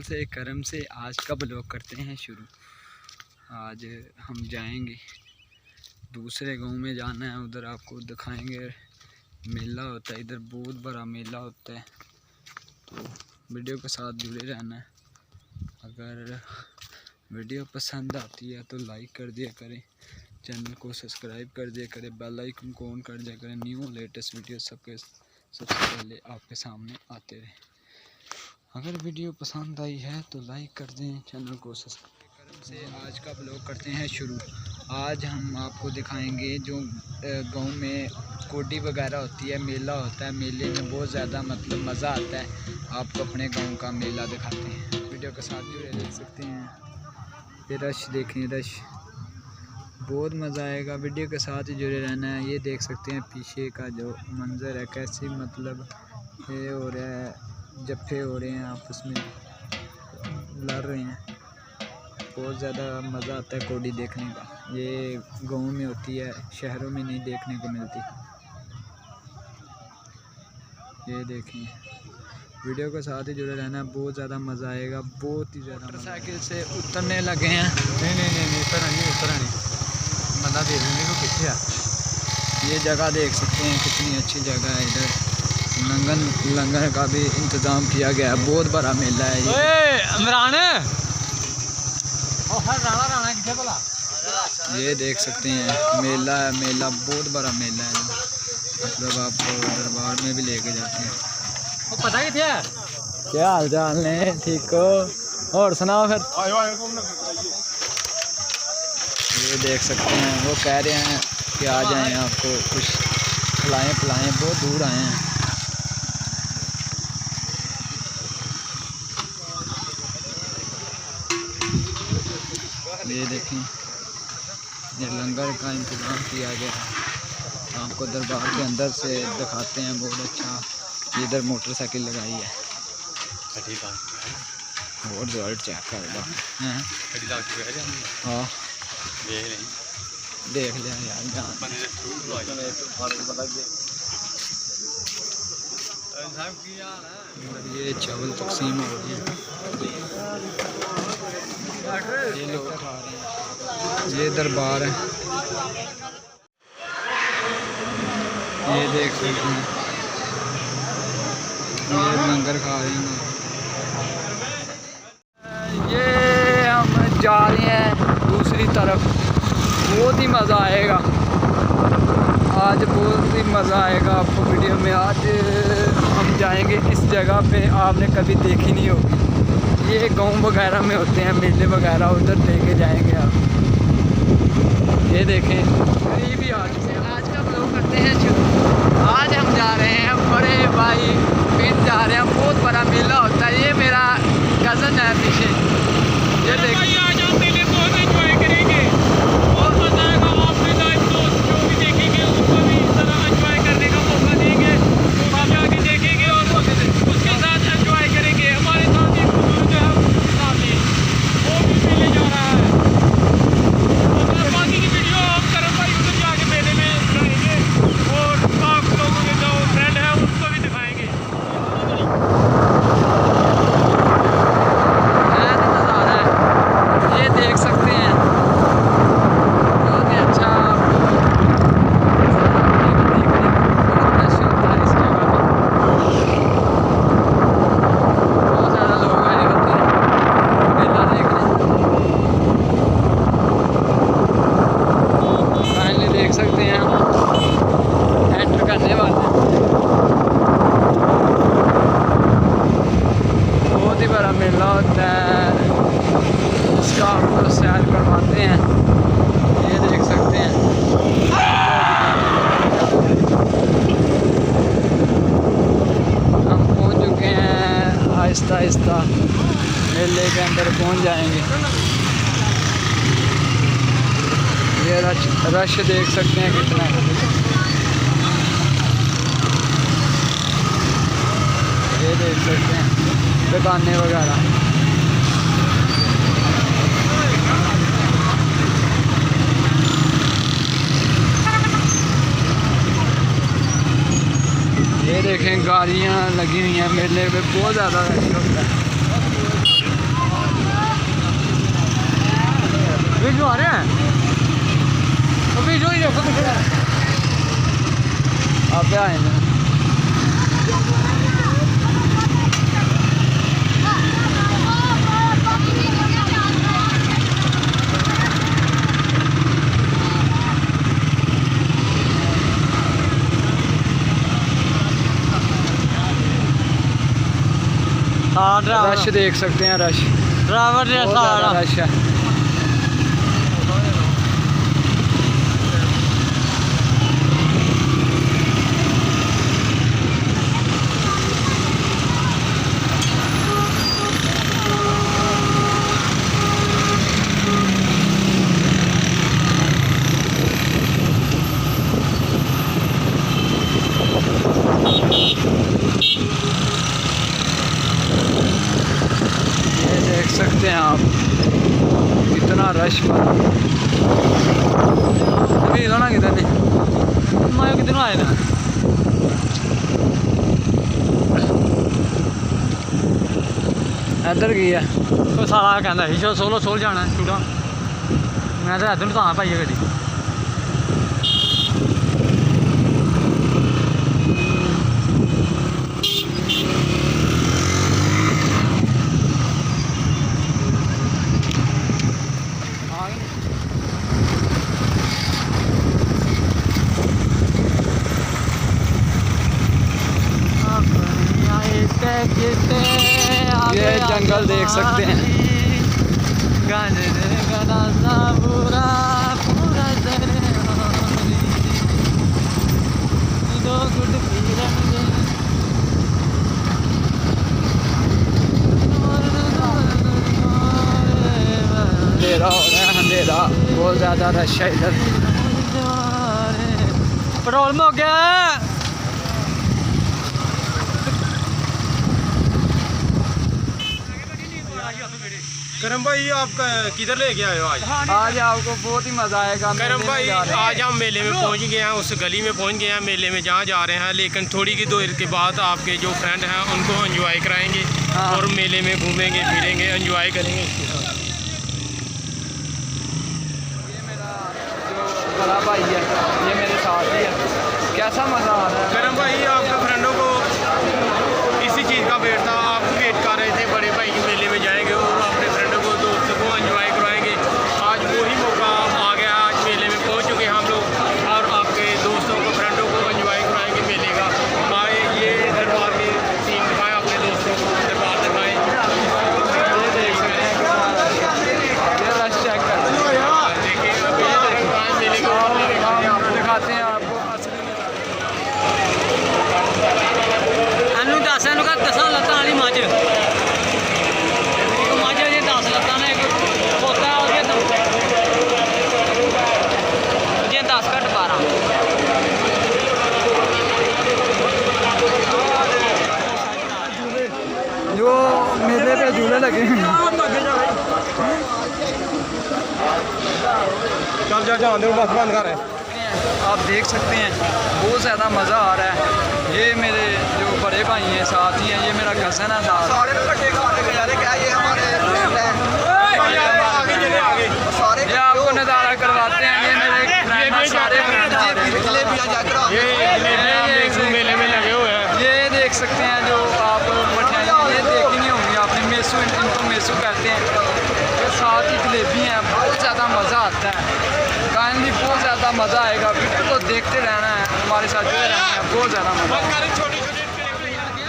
से करम से आज का ब्लॉग करते हैं शुरू। आज हम जाएंगे दूसरे गांव में, जाना है उधर, आपको दिखाएंगे। मेला होता है इधर, बहुत बड़ा मेला होता है, तो वीडियो के साथ जुड़े रहना है। अगर वीडियो पसंद आती है तो लाइक कर दिया करें, चैनल को सब्सक्राइब कर दिया करें, बेल आइकन को ऑन कर दिया करें। न्यू लेटेस्ट वीडियो सबसे पहले आपके सामने आते रहे। अगर वीडियो पसंद आई है तो लाइक कर दें, चैनल को सब्सक्राइब से आज का ब्लॉग करते हैं शुरू। आज हम आपको दिखाएंगे जो गांव में कोडी वगैरह होती है, मेला होता है। मेले में बहुत ज़्यादा मज़ा आता है। आपको अपने गांव का मेला दिखाते हैं, वीडियो के साथ जुड़े देख सकते हैं। ये रश देखें, रश बहुत मज़ा आएगा, वीडियो के साथ ही जुड़े रहना है। ये देख सकते हैं पीछे का जो मंज़र है, कैसे ये हो रहा है, जफ्फे हो रहे हैं, आपस में लड़ रहे हैं। बहुत ज़्यादा मज़ा आता है कोडी देखने का। ये गाँव में होती है, शहरों में नहीं देखने को मिलती। ये देखें, वीडियो के साथ ही जुड़े रहना, बहुत ज़्यादा मज़ा आएगा, बहुत ही ज़्यादा। मोटरसाइकिल से उतरने लगे हैं। नहीं उतरा नहीं बंदा देख लेंगे तो कितने है। ये जगह देख सकते हैं, कितनी अच्छी जगह है। इधर लंगर का भी इंतज़ाम किया गया है। बहुत बड़ा मेला है ये देख सकते हैं, मेला है, मेला बहुत बड़ा मेला है। मतलब आपको दरबार में भी लेके जाते हैं। पता ही था क्या हाल चाल ने, ठीक हो? और सुनाओ फिर। ये देख सकते हैं, वो कह रहे हैं कि आ जाएं, आपको कुछ खिलाएं पिलाएं, बहुत दूर आए हैं। ये देखें, ये लंगर का इंतज़ाम किया गया है। आपको दरबार के अंदर से दिखाते हैं, बहुत अच्छा। इधर मोटरसाइकिल लगाई है, और रिजल्ट चेक कर लो। हाँ देख लिया यार, ये चावल तकसीम हो रही है, ये लोग खा रहे हैं। ये दरबार है, ये देख सकते हैं, ये लंगर खा रहे हैं। ये हम जा रहे हैं दूसरी तरफ, बहुत ही मज़ा आएगा आज, बहुत ही मज़ा आएगा आपको वीडियो में। आज हम जाएंगे इस जगह पे, आपने कभी देखी नहीं होगी। ये गांव वगैरह में होते हैं मेले वगैरह, उधर लेके जाएंगे आप। ये देखें, करीब ही आज का ब्लॉग करते हैं शुरू। आज हम जा रहे हैं बड़े भाई पिंड जा रहे हैं, बहुत बड़ा मेला होता है। ये मेरा कज़न है पीछे, ये देखिए। आज हम मेले को एंजॉय करेंगे, बहुत मज़ा आएगा। आपने लाइव दोस्त जो भी देखेंगे उसको भी इस तरह एंजॉय करने का मौका देंगे, वो आप आगे देखेंगे और उसके साथ एंजॉय करेंगे। हमारे साथ एक बुजुर्ग है, वो भी मेले जा रहा है। और बाकी की वीडियो हम करम भाई उधर जाके मेले में दिखाएंगे, और आप लोगों के जो फ्रेंड है उसको भी दिखाएंगे। नज़ारा है, ये देख सकते हैं, बहुत ही अच्छा। मेला होता है, इसका आपको सैर करवाते हैं। ये देख सकते हैं, हम पहुंच चुके हैं, आहिस्ता आहिस्ता मेले के अंदर पहुंच जाएंगे। ये रश देख सकते हैं कितना है। ये देख सकते हैं दुकानें वगैरह। ये देखें गाड़ियाँ लगी हुई हैं, मेले पे बहुत ज़्यादा रश होता है। वीडियो आ रहे हैं, तो वीडियो ही देखो पीछे आप आए हैं। हाँ ड्राइवर रश देख सकते हैं, रश ड्राइवर जैसा बहुत आ ज़्यादा रहा रश है। ये देख सकते हैं आप कितना रश भरा। अभी ना किधर नहीं, मैं कितने आए ना इधर गई है। तो साला कहता ही सोलो सोल जाना छुड़ा, मैं तो इधर तो भाई गड्डी ये जंगल देख सकते हैं। अंधेरा हो रहा है, अंधेरा बहुत ज़्यादा रश है इधर। पेट्रोल में हो गया। करम भाई आप किधर ले गए हो आज? आज आपको बहुत ही मज़ा आएगा। करम मेले में भाई जा रहे हैं। आज हम मेले में पहुंच गए हैं, उस गली में पहुंच गए हैं मेले में जहाँ जा रहे हैं, लेकिन थोड़ी की देर के बाद आपके जो फ्रेंड हैं उनको एंजॉय कराएंगे हाँ। और मेले में घूमेंगे फिरेंगे एंजॉय करेंगे इसके साथ। ये मेरा जो बड़ा भाई है, ये मेरे साथ ही है। कैसा मज़ा आ रहा है। करम भाई आपके फ्रेंडों को इसी चीज़ का वेट था, आप वेट कर रहे थे बड़े भाई के मेले में जाएंगे और अपने फ्रेंडों को दोस्तों को एंजॉय करवाएंगे। आज वही मौका आ गया, आज मेले में पहुंच चुके हैं हम लोग और आपके दोस्तों को फ्रेंडों को एंजॉय करवाएंगे मेले का। आए ये दरबार के सीन दिखाएं, अपने दोस्तों को दरबार दिखाएं। ये देख सकते हैं कितना रश है। ये रश चेक कर सकते हैं। देखिए अभी मेले के आपको दिखाते हैं आपको असली एनू दस एनू का 10 लत्तां वाली मझ, एक मझ है 10 लत्तां ने, एक पोता है और 10 घट 12। जो मेले पे झूले लगे हैं। चल जा जान दे बस बंद कर। आप देख सकते हैं बहुत ज़्यादा मज़ा आ रहा है। ये मेरे जो बड़े भाई हैं साथ ही हैं, ये मेरा कज़न है साथ। ये आपको नज़ारा करवाते हैं। ये मेरे फ्रेंड हैं, सारे फ्रेंड आ रहे हैं। ये मेले में लगे हुए हैं। ये देख सकते हैं जो आप मठियाई ये देखी नहीं होंगी आपने, मेसू, इनको मेसू कहते हैं। ये साथ ही जलेबी हैं, बहुत ज़्यादा मज़ा आता है। काइंडली बहुत ज़्यादा मज़ा आएगा, वीडियो को देखते रहना है, हमारे साथ जुड़े रहना है, बहुत ज़्यादा मज़ा।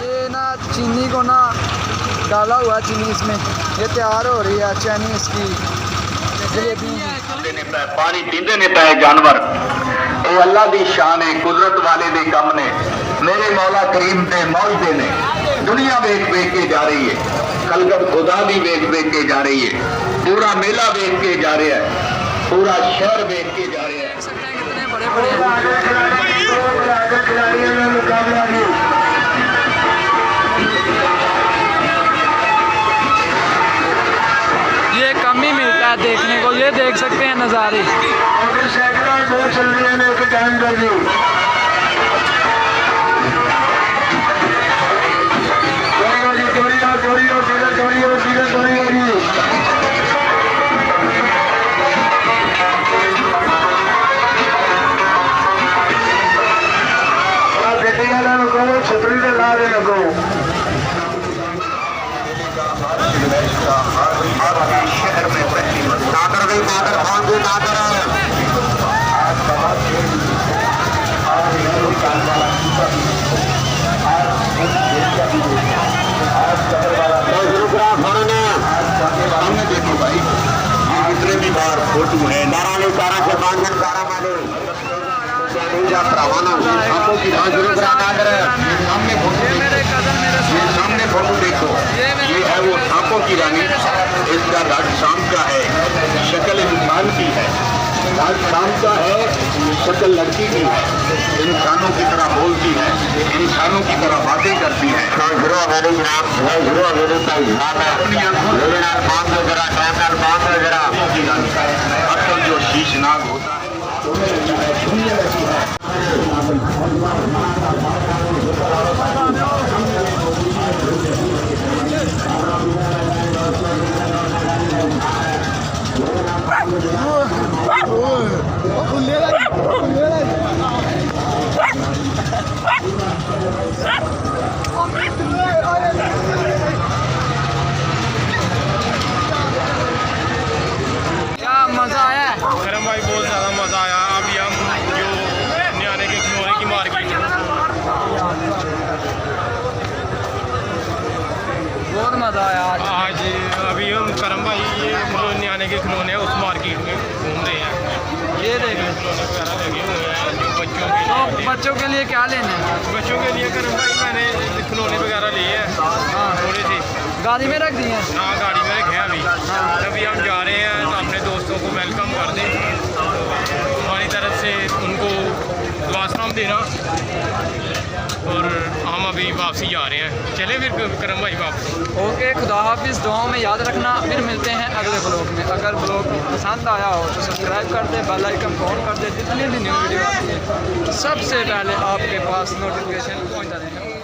ये ना चीनी को ना डाला हुआ है, चीनी इसमें ये तैयार हो रही है, चीनी इसकी जलेबी। पानी पींदे ने पै जानवर, ये अल्लाह दी शान है, कुदरत वाले दे कम ने, मेरे मौला करीम दे मौजदे ने। दुनिया वेख वेख के जा रही है, कलगत खुदा भी वेख वेख के जा रही है, पूरा मेला वेख के जा रहा है, पूरा शहर वेख के जा रहा है। कितने बड़े बड़े ये कम ही मिलता है देखने को। ये देख सकते हैं नज़ारे। नारे लगो शहर में पहली नागर गई नागर भाग गई नागर देखो भाई कितने भी बार फोटो है नारायण तारा के बांधन तारा मारे रवाना हुई सांपों की सामने फोटो देखो ये है वो सांपों की रानी इसका राज शाम का है शक्ल इंसान की है राज शाम का है शक्ल लड़की की है इंसानों की तरह बोलती है इंसानों की तरह बातें करती है असल जो शीशनाग होता है क्या मज़ा आया? करम भाई बहुत ज़्यादा मज़ा आया। अभी हम जो न्याने के खिलौने की मार्केट बहुत मज़ा आया आज। अभी हम करम भाई ये जो न्याने के खिलौने हैं उस मार्केट में घूम रहे हैं। ये देखें खिलौने वगैरह लगे हुए हैं जो बच्चों के तो लिए बच्चों के लिए क्या लेना है? बच्चों के लिए करम भाई मैंने खिलौने वगैरह लिए हैं थोड़े से गाड़ी में रख दिए हैं। ना गाड़ी में रखे हैं अभी अभी हम जा रहे हैं तो अपने दोस्तों को वेलकम कर दें हमारी तरफ से उनको दुआ सलाम देना और हम अभी वापसी जा रहे हैं। चले फिर करम भाई वापसी। ओके, खुदा हाफिज़। दुआओं में याद रखना। फिर मिलते हैं अगले ब्लॉग में। अगर ब्लॉग पसंद आया हो तो सब्सक्राइब कर दे, बेल आइकन ऑन कर दे। जितनी भी न्यू वीडियो आती है सबसे पहले आपके पास नोटिफिकेशन पहुंचता रहेगा।